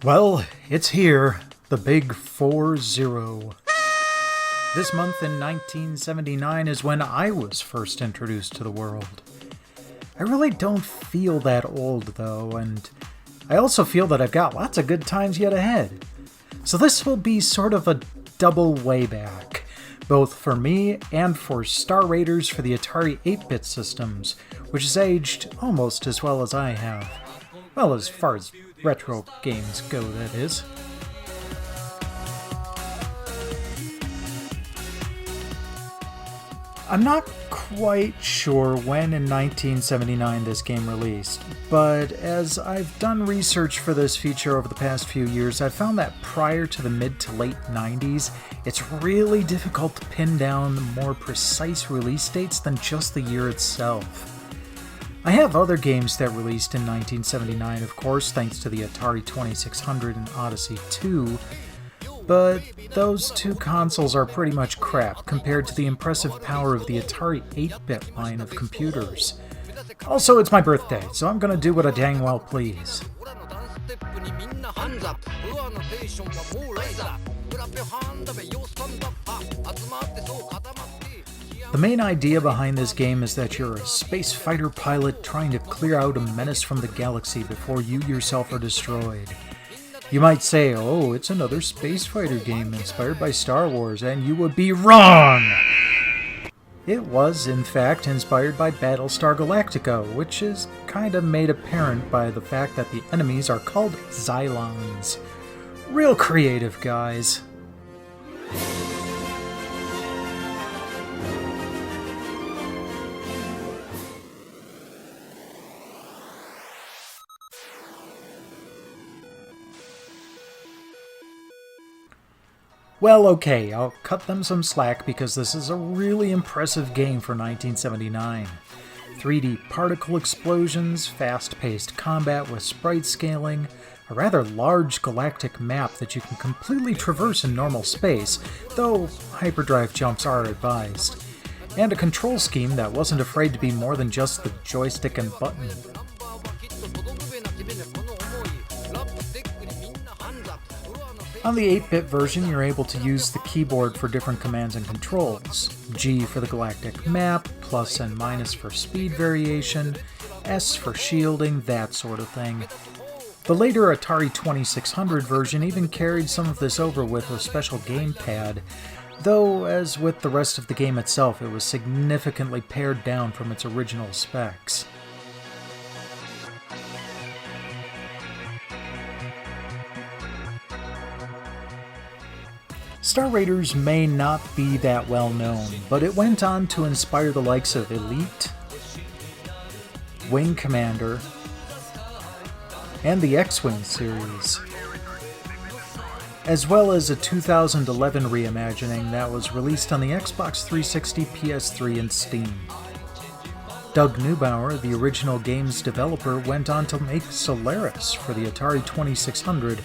Well, it's here, the big 4-0. This month in 1979 is when I was first introduced to the world. I really don't feel that old, though, and I also feel that I've got lots of good times yet ahead. So this will be sort of a double Wayback, both for me and for Star Raiders for the Atari 8-bit systems, which has aged almost as well as I have. Well, as far as retro games go, that is. I'm not quite sure when in 1979 this game released, but as I've done research for this feature over the past few years, I've found that prior to the mid to late 90s, it's really difficult to pin down more precise release dates than just the year itself. I have other games that released in 1979, of course, thanks to the Atari 2600 and Odyssey 2, but those two consoles are pretty much crap compared to the impressive power of the Atari 8-bit line of computers. Also, it's my birthday, so I'm gonna do what I dang well please. The main idea behind this game is that you're a space fighter pilot trying to clear out a menace from the galaxy before you yourself are destroyed. You might say, oh, it's another space fighter game inspired by Star Wars, and you would be wrong! It was, in fact, inspired by Battlestar Galactica, which is kinda made apparent by the fact that the enemies are called Xylons. Real creative, guys. Well, okay, I'll cut them some slack because this is a really impressive game for 1979. 3D particle explosions, fast-paced combat with sprite scaling, a rather large galactic map that you can completely traverse in normal space, though hyperdrive jumps are advised, and a control scheme that wasn't afraid to be more than just the joystick and button. On the 8-bit version, you're able to use the keyboard for different commands and controls. G for the galactic map, plus and minus for speed variation, S for shielding, that sort of thing. The later Atari 2600 version even carried some of this over with a special gamepad, though as with the rest of the game itself, it was significantly pared down from its original specs. Star Raiders may not be that well known, but it went on to inspire the likes of Elite, Wing Commander, and the X-Wing series, as well as a 2011 reimagining that was released on the Xbox 360, PS3, and Steam. Doug Neubauer, the original game's developer, went on to make Solaris for the Atari 2600,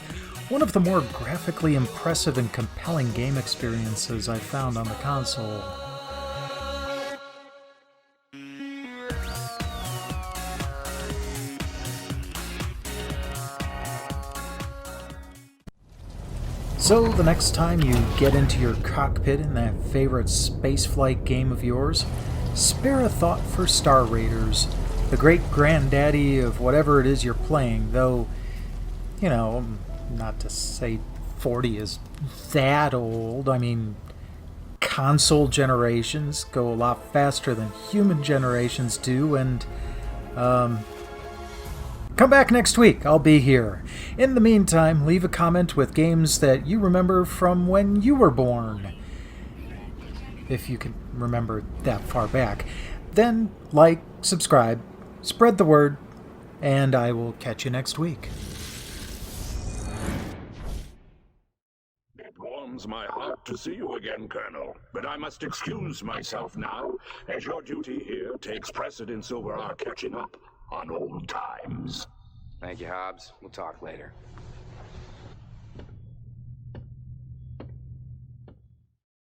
one of the more graphically impressive and compelling game experiences I've found on the console. So the next time you get into your cockpit in that favorite spaceflight game of yours, spare a thought for Star Raiders, the great granddaddy of whatever it is you're playing, though, you know, not to say 40 is that old. I mean, console generations go a lot faster than human generations do, and, come back next week. I'll be here. In the meantime, leave a comment with games that you remember from when you were born. If you can remember that far back. Then, like, subscribe, spread the word, and I will catch you next week. My heart to see you again, Colonel, but I must excuse myself now, as your duty here takes precedence over our catching up on old times. Thank you, Hobbs. We'll talk later.